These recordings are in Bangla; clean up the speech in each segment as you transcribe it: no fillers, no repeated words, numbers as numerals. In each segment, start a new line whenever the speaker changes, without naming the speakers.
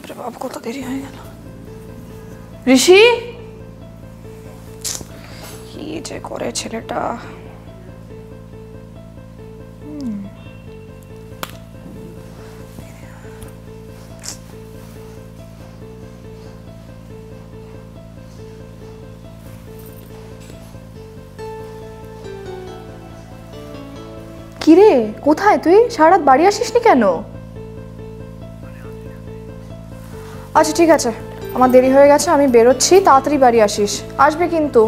বাপরে বাপ, কত দেরি হয়ে গেল। ঋষি, কি যে করে ছেলেটা। কিরে, কোথায় তুই? সারা রাত বাড়ি আসিসনি কেন? আচ্ছা ঠিক আছে, আমার দেরি হয়ে গেছে, আমি বেরোচ্ছি, তাড়াতাড়ি বাড়ি আসিস। আসবে কিন্তু।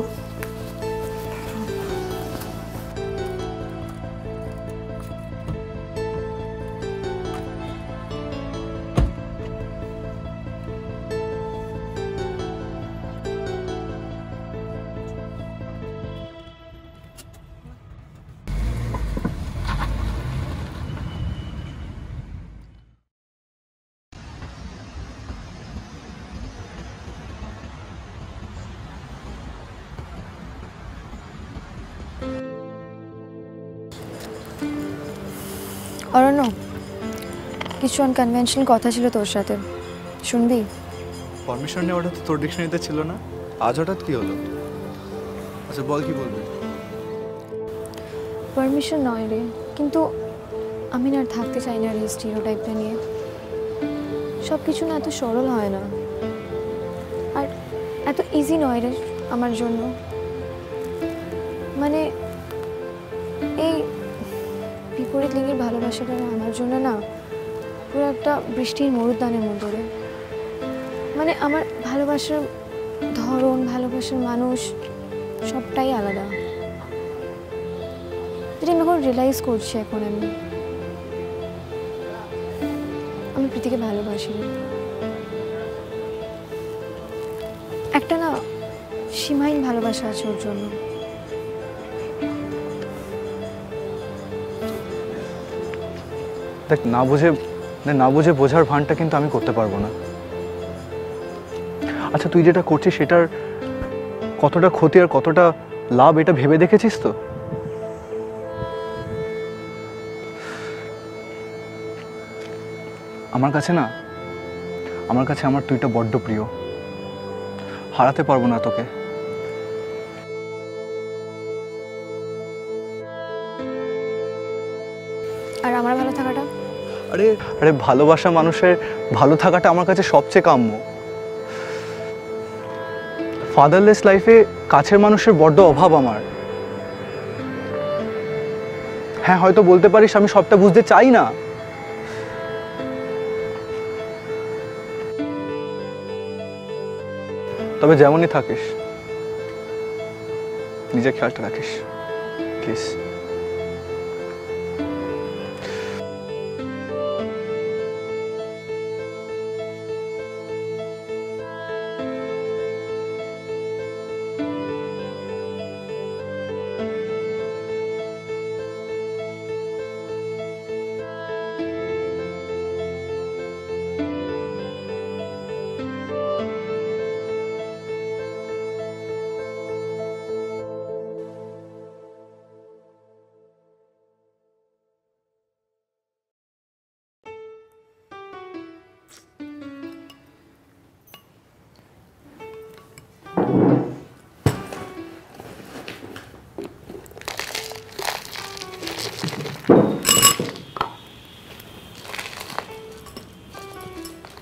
অরণ্য, কিছু আনকনভেনশনাল কথা ছিল তোর সাথে, শুনবি?
পারমিশন নেওয়াটা তো তোর ডিকশনারিতে ছিল না, আজ হঠাৎ কি হলো? আচ্ছা বল, কি বলবি?
পারমিশন নয় রে, কিন্তু আমি না আর থাকতে চাই না রে স্টিরিওটাইপটা নিয়ে। সব কিছু না এত সরল হয় না, আর এত ইজি নয় রে আমার জন্য। মানে এই বিপরীত লিঙ্গের ভালোবাসাটা আমার জন্য না পুরো একটা বৃষ্টির মরুদ্যানের মতো রে। মানে আমার ভালোবাসার ধরন, ভালোবাসার মানুষ সবটাই আলাদা, যেটা আমি এখন রিয়েলাইজ করছি। এখন আমি প্রীতিকে ভালোবাসি, একটা না সীমাহীন ভালোবাসা আছে ওর জন্য।
দেখ, না বুঝে বোঝার ভানটা কিন্তু আমি করতে পারবো না। আচ্ছা তুই যেটা করছিস সেটার কতটা ক্ষতি আর কতটা লাভ এটা ভেবে দেখেছিস তো? আমার কাছে আমার তুইটা বড্ড প্রিয়, হারাতে পারবো না তোকে।
আর আমার ভালো থাকাটা?
আরে ভালোবাসা মানুষের ভালো থাকাটা আমার কাছে সবচেয়ে কাম্য। ফাদারলেস লাইফে কাছের মানুষের বড্ড অভাব আমার। হ্যাঁ, হয়তো বলতে পারিস আমি সবটা বুঝতে চাই না, তবে যেমনই থাকিস নিজের খেয়ালটা রাখিস প্লিজ।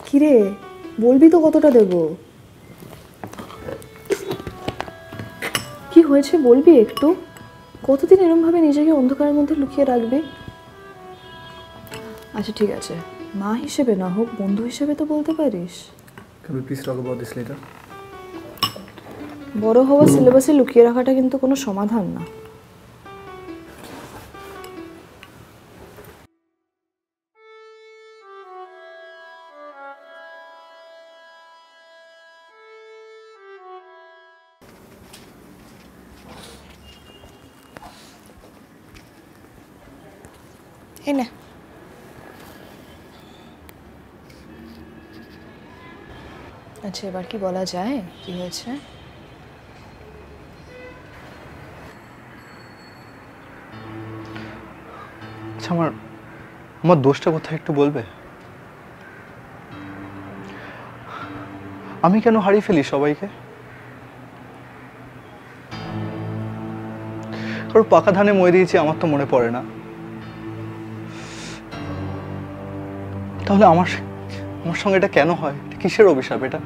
কিরে, বলবি তো কতটা দেব? কি হয়েছে বলবি একটু? কতদিন এরমভাবে নিজেকে অন্ধকারের মধ্যে লুকিয়ে রাখবি? আচ্ছা ঠিক আছে, মা হিসেবে না হোক, বন্ধু হিসেবে তো বলতে পারিস।
Can we please talk about this later?
বড় হওয়া সিলেবাসে লুকিয়ে রাখাটা কিন্তু কোনো সমাধান না। এই না, আচ্ছা এবার কি বলা যায় কি হয়েছে?
আচ্ছা আমার দোষটা কোথায় একটু বলবে? আমি কেন হারিয়ে ফেলি সবাইকে? কারণ পাকা ধানে মই দিয়েছি আমার তো মনে পড়ে না। তাহলে আমার সঙ্গে এটা কেন হয়? কিসের অভিশাপ এটা?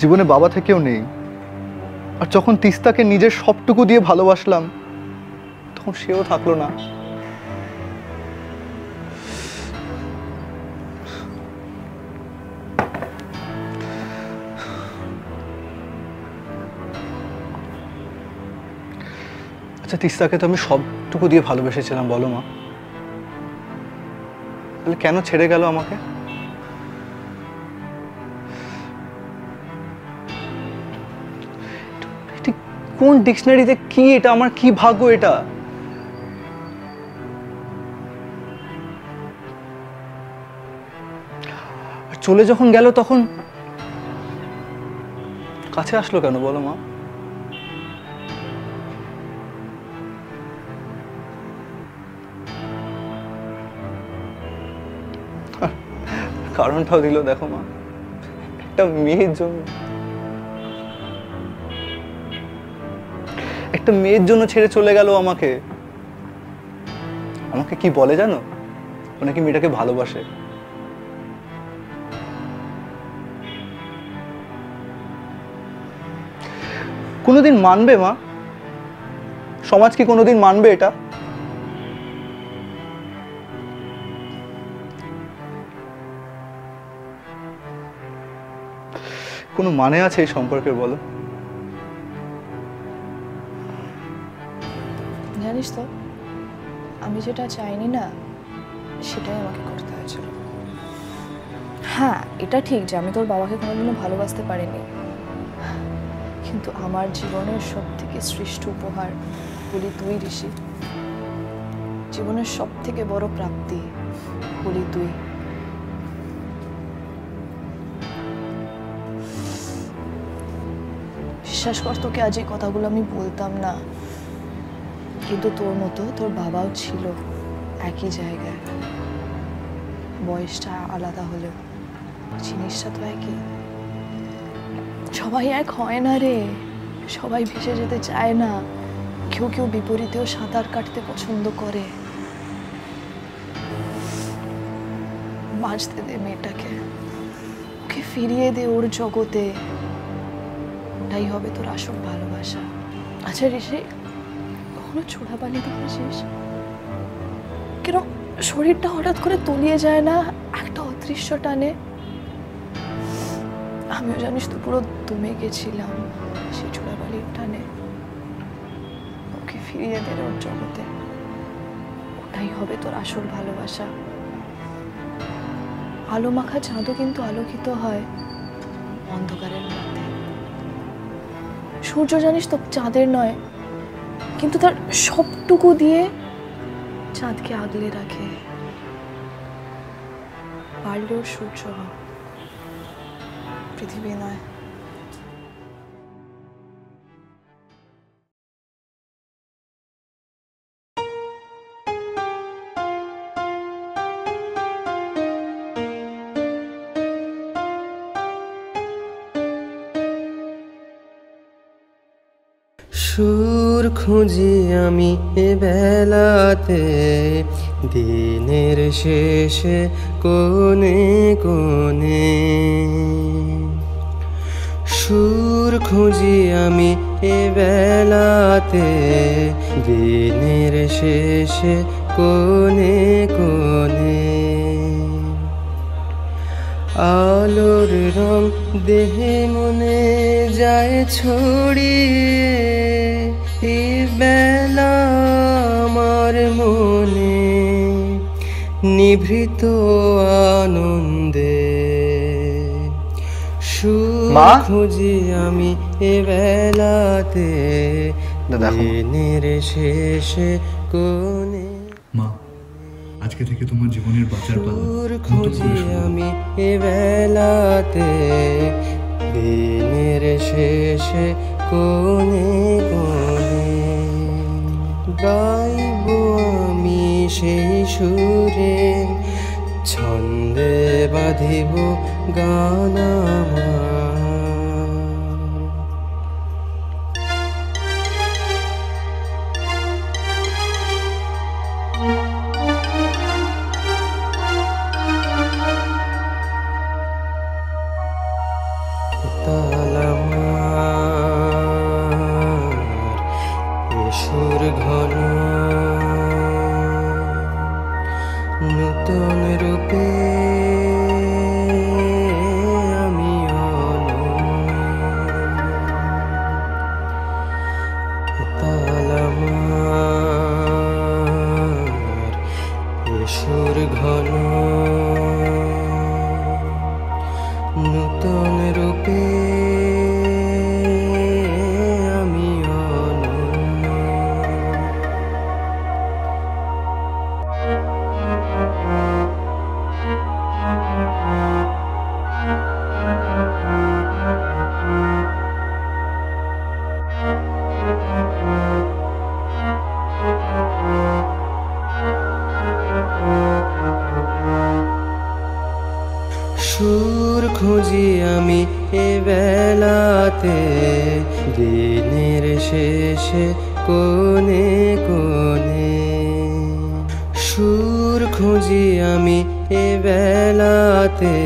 জীবনে বাবা থেকেও নেই, আর যখন তিস্তাকে নিজের সবটুকু দিয়ে ভালোবাসলাম তখন সেও থাকলো না। আচ্ছা, তিস্তাকে তো আমি সবটুকু দিয়ে ভালোবেসেছিলাম, বলো মা, তাহলে কেন ছেড়ে গেল আমাকে? কোন ডিকশনারিতে কি এটা? আমার কি ভাগ্য এটা? চলে যখন গেল তখন কাছে আসলো কেন, বলো মা? কারণটাও দিল, দেখো মা, একটা মেয়ের জন্য। একটা মেয়ের জন্য ছেড়ে চলে গেল আমাকে। আমাকে কি বলে জানো? ও নাকি মেয়েটাকে ভালোবাসে। কোনোদিন মানবে মা? সমাজ কি কোনোদিন মানবে এটা? কোনো মানে আছে এই সম্পর্কের, বলো?
জানিস তো, আমি যেটা চাইনি না সেটাই আমাকে করতে হয়েছিল। হ্যাঁ, এটা ঠিক যে আমি তোর বাবাকে কোনোদিনও ভালোবাসতে পারিনি, কিন্তু আমার জীবনের সব থেকে শ্রেষ্ঠ উপহার হলি তুই ঋষি। জীবনের সব থেকে বড় প্রাপ্তি হলি তুই। বিশ্বাস কর, তোকে আজ এই কথাগুলো আমি বলতাম না, কিন্তু তোর মতো তোর বাবাও ছিল একই জায়গায়। বয়সটা আলাদা হলেও জিনিসটা তো একই। সবাই এক হয় না রে, সবাই ভেসে যেতে চায় না। কেউ কেউ বিপরীতেও সাঁতার কাটতে পছন্দ করে। বাঁচতে দে মেয়েটাকে, ওকে ফিরিয়ে দে ওর জগতে। ওটাই হবে তোর আসল ভালোবাসা। আচ্ছা ঋষি, কখনো চোরাবালি দেখেছিস? কেন শরীরটা হঠাৎ করে তলিয়ে যায় না একটা অদৃশ্য টানে? আমিও জানিস তো পুরো দমে গেছিলাম সেই চোরাবালির টানে। ওকে ফিরিয়ে দে ওর জগতে, ওটাই হবে তোর আসল ভালোবাসা। আলো মাখা চাঁদও কিন্তু আলোকিত হয় অন্ধকারের মধ্যে। সূর্য জানিস তো চাঁদের নয়, কিন্তু তার সবটুকু দিয়ে চাঁদকে আগলে রাখে। পারলেও সূর্য হয়, পৃথিবী নয়।
সুর খুঁজি আমি এ বেলাতে, দিনের শেষে কোণে কোণে। সুর খুঁজি আমি এ বেলাতে, দিনের শেষে কোণে কোণে। আলোর রং দেহে মনে যায় ছড়িয়ে, এ বেলা আমার মনে নিভৃত আনন্দে। সুর খুঁজি আমি এ বেলাতে, দিনের শেষে কোণে।
মা, আজকে থেকে তোমার জীবনের বাঁচার পালা।
সুর খুঁজি আমি এ বেলাতে, দিনের শেষে কোণে কোণে। গাইব আমি সেই সুরে ছন্দে বাঁধিব গান আমার। সুর ঘন নূতন রূপে আমি তালামার সুর ঘন নূতন রূপে আমি অনন্য। সুর খুঁজি আমি এ বেলাতে দিনের শেষে কোণে কোণে। সুর খুঁজি আমি এ বেলাতে